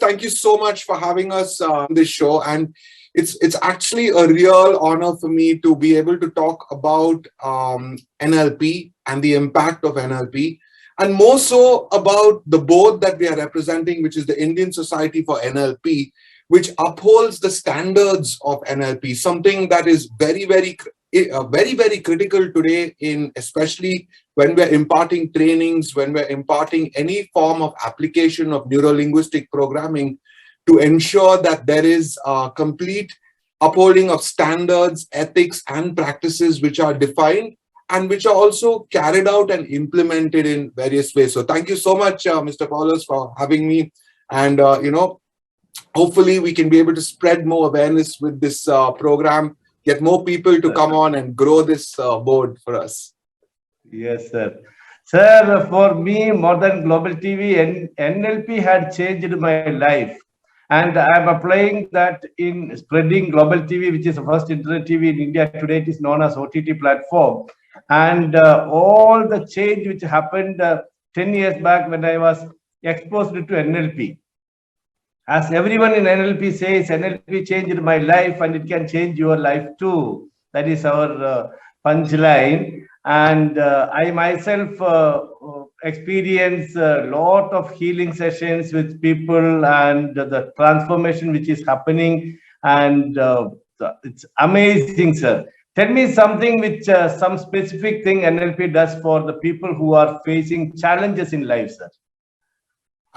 thank you so much for having us on this show. And it's actually a real honor for me to be able to talk about NLP and the impact of NLP, and more so about the board that we are representing, which is the Indian Society for NLP, which upholds the standards of NLP, something that is very, very critical today, in especially when we're imparting trainings, when we're imparting any form of application of neuro-linguistic programming, to ensure that there is a complete upholding of standards, ethics, and practices which are defined and which are also carried out and implemented in various ways. So thank you so much, Mr. Paulose, for having me. And, hopefully we can be able to spread more awareness with this program, get more people to come on and grow this board for us. Yes, sir. Sir, for me, more than Global TV, NLP had changed my life. And I'm applying that in spreading Global TV, which is the first internet TV in India. Today it is known as OTT platform. And all the change which happened 10 years back when I was exposed to NLP. As everyone in NLP says, NLP changed my life and it can change your life too. That is our punchline. And I myself experience a lot of healing sessions with people and the transformation which is happening. And it's amazing, sir. Tell me something which some specific thing NLP does for the people who are facing challenges in life, sir.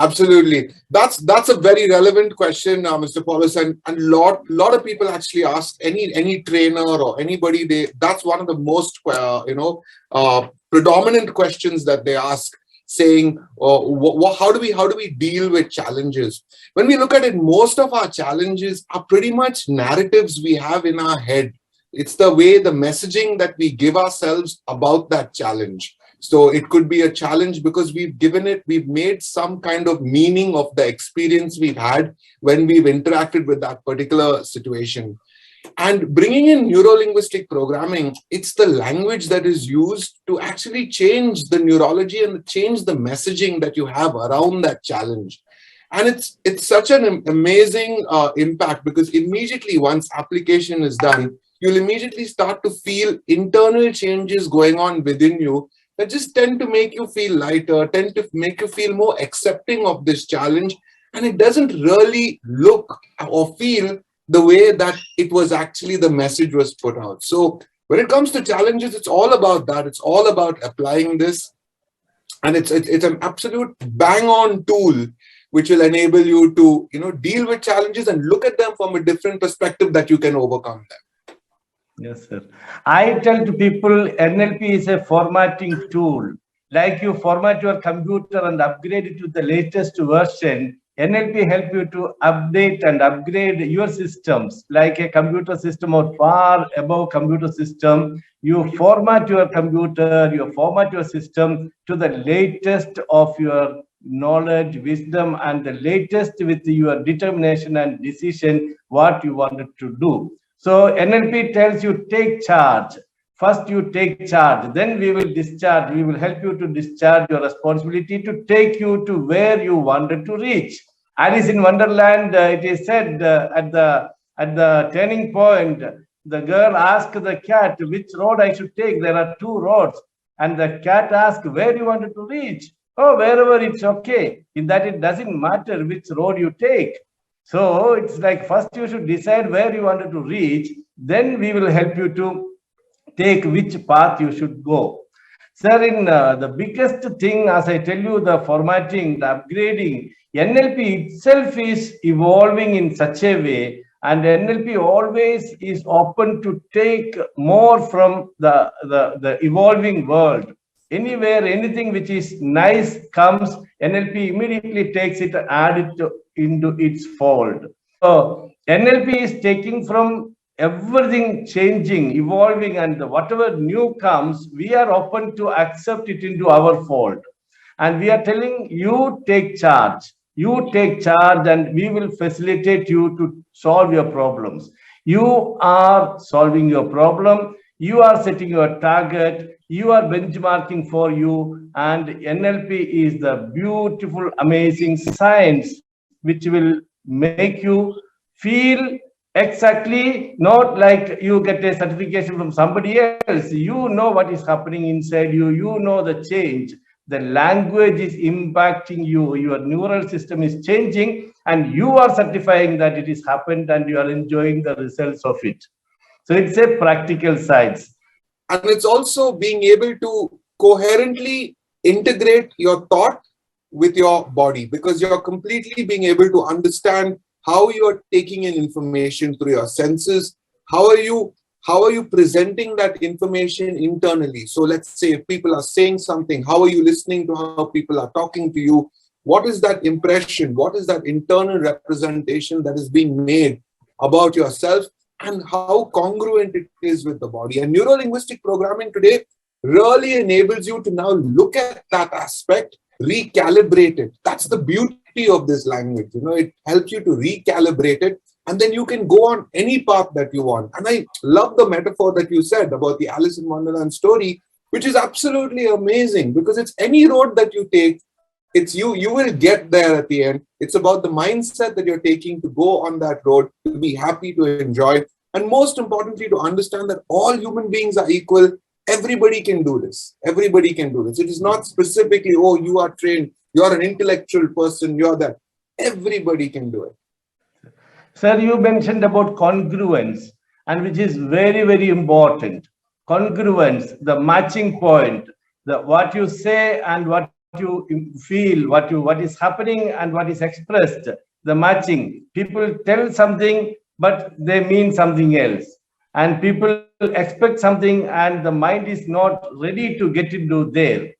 Absolutely. That's a very relevant question, Mr. Paulose, and lot of people actually ask any trainer or anybody. That's one of the most predominant questions that they ask, saying, how do we deal with challenges? When we look at it, most of our challenges are pretty much narratives we have in our head. It's the way, the messaging that we give ourselves about that challenge. So it could be a challenge because we've made some kind of meaning of the experience we've had when we've interacted with that particular situation. And bringing in neuro-linguistic programming, it's the language that is used to actually change the neurology and change the messaging that you have around that challenge. And it's such an amazing impact, because immediately once application is done, you'll immediately start to feel internal changes going on within you that just tend to make you feel lighter, tend to make you feel more accepting of this challenge. And it doesn't really look or feel the way that it was actually the message was put out. So when it comes to challenges, it's all about that. It's all about applying this. And it's an absolute bang-on tool which will enable you to deal with challenges and look at them from a different perspective that you can overcome them. Yes, sir. I tell to people, NLP is a formatting tool. Like you format your computer and upgrade it to the latest version, NLP help you to update and upgrade your systems. Like a computer system or far above computer system, you format your computer, you format your system to the latest of your knowledge, wisdom, and the latest with your determination and decision what you wanted to do. So NLP tells you take charge. First you take charge, then we will discharge. We will help you to discharge your responsibility to take you to where you wanted to reach. Alice in Wonderland, it is said at the turning point, the girl asked the cat which road I should take. There are two roads. And the cat asked, where you wanted to reach? Oh, wherever it's okay. In that it doesn't matter which road you take. So it's like first you should decide where you wanted to reach, then we will help you to take which path you should go. Sir, in the biggest thing, as I tell you, the formatting, the upgrading, NLP itself is evolving in such a way, and NLP always is open to take more from the evolving world. Anywhere, anything which is nice comes, NLP immediately takes it and adds it into its fold. So NLP is taking from everything changing, evolving, and whatever new comes, we are open to accept it into our fold. And we are telling you take charge. You take charge and we will facilitate you to solve your problems. You are solving your problem. You are setting your target. You are benchmarking for you. And NLP is the beautiful, amazing science which will make you feel exactly, not like you get a certification from somebody else. You know what is happening inside you. You know the change. The language is impacting you. Your neural system is changing, and you are certifying that it has happened, and you are enjoying the results of it. So it's a practical science. And it's also being able to coherently integrate your thought with your body, because you're completely being able to understand how you're taking in information through your senses. How are you presenting that information internally? So let's say if people are saying something, how are you listening to how people are talking to you? What is that impression? What is that internal representation that is being made about yourself, and how congruent it is with the body? And neuro-linguistic programming today really enables you to now look at that aspect, recalibrate it. That's the beauty of this language. It helps you to recalibrate it, and then you can go on any path that you want. And I love the metaphor that you said about the Alice in Wonderland story, which is absolutely amazing, because it's any road that you take, it's you will get there at the end. It's about the mindset that you're taking to go on that road, to be happy, to enjoy, and most importantly, to understand that all human beings are equal. Everybody can do this. Everybody can do this. It is not specifically, oh, you are trained, you're an intellectual person, you're that. Everybody can do it. Sir, you mentioned about congruence, and which is very, very important. Congruence, the matching point, the what you say and what you feel, what is happening and what is expressed, the matching. People tell something, but they mean something else. And people expect something, and the mind is not ready to get into there.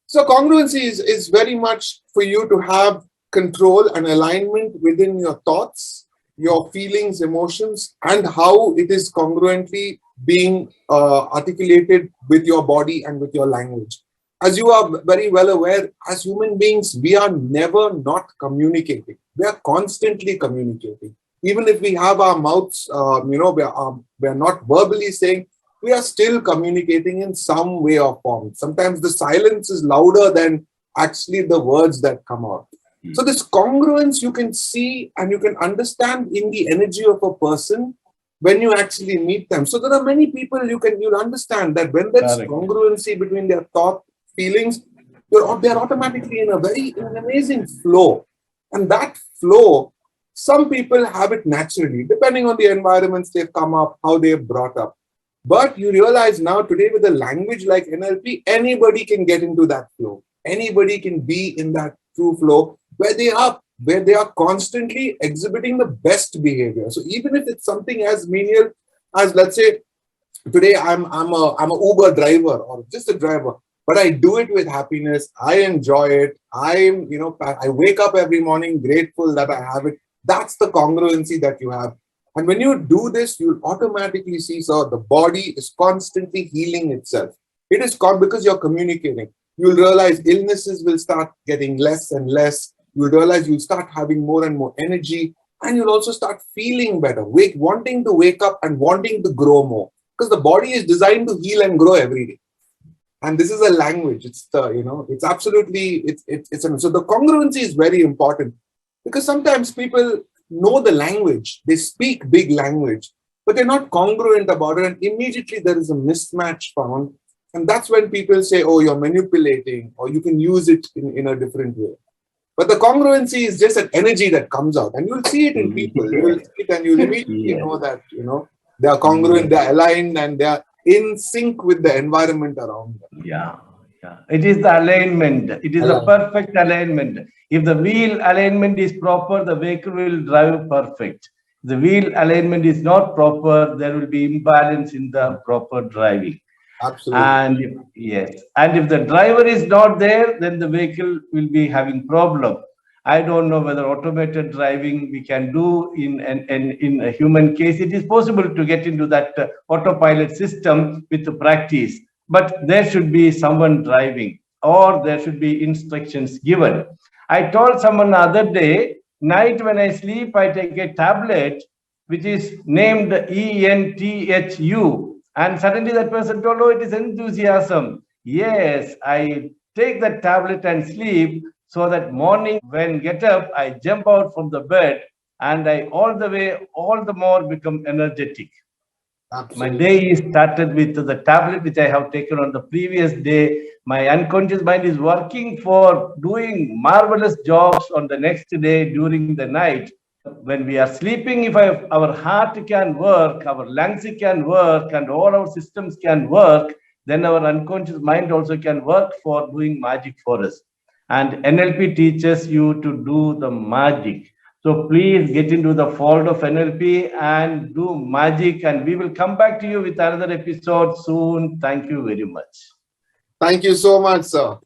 So congruency is very much for you to have control and alignment within your thoughts, your feelings, emotions, and how it is congruently being articulated with your body and with your language. As you are very well aware, as human beings, we are never not communicating. We are constantly communicating. Even if we have our mouths, we are not verbally saying, we are still communicating in some way or form. Sometimes the silence is louder than actually the words that come out. So this congruence you can see and you can understand in the energy of a person when you actually meet them. So there are many people you'll understand that when there's congruency between their thought, feelings, they're automatically in an amazing flow. And that flow, some people have it naturally, depending on the environments they've come up, how they've brought up. But you realize now today with a language like NLP, anybody can get into that flow. Anybody can be in that true flow where they are constantly exhibiting the best behavior. So even if it's something as menial as, let's say, today I'm a Uber driver or just a driver, but I do it with happiness. I enjoy it. I wake up every morning grateful that I have it. That's the congruency that you have. And when you do this, you'll automatically see, so the body is constantly healing itself. It is because you're communicating. You'll realize illnesses will start getting less and less. You'll realize you'll start having more and more energy, and you'll also start feeling better, wanting to wake up and wanting to grow more, because the body is designed to heal and grow every day. And this is a language. It's so the congruency is very important, because sometimes people know the language, they speak big language, but they're not congruent about it, and immediately there is a mismatch found. And that's when people say, oh, you're manipulating, or you can use it in a different way. But the congruency is just an energy that comes out, and you'll see it in people. You will see it and you'll immediately know that, they are congruent, they are aligned, and they are in sync with the environment around them. Yeah. It is the alignment. It is the perfect alignment. If the wheel alignment is proper, the vehicle will drive perfect. The wheel alignment is not proper, there will be imbalance in the proper driving. Absolutely. And if the driver is not there, then the vehicle will be having problem. I don't know whether automated driving we can do in a human case. It is possible to get into that autopilot system with the practice, but there should be someone driving, or there should be instructions given. I told someone the other day, night when I sleep, I take a tablet which is named ENTHU. And suddenly that person told, oh, it is enthusiasm. Yes, I take that tablet and sleep. So that morning when get up, I jump out from the bed and I all the more become energetic. Absolutely. My day is started with the tablet which I have taken on the previous day. My unconscious mind is working for doing marvelous jobs on the next day during the night. When we are sleeping, if our heart can work, our lungs can work, and all our systems can work, then our unconscious mind also can work for doing magic for us. And NLP teaches you to do the magic. So please get into the fold of NLP and do magic. And we will come back to you with another episode soon. Thank you very much. Thank you so much, sir.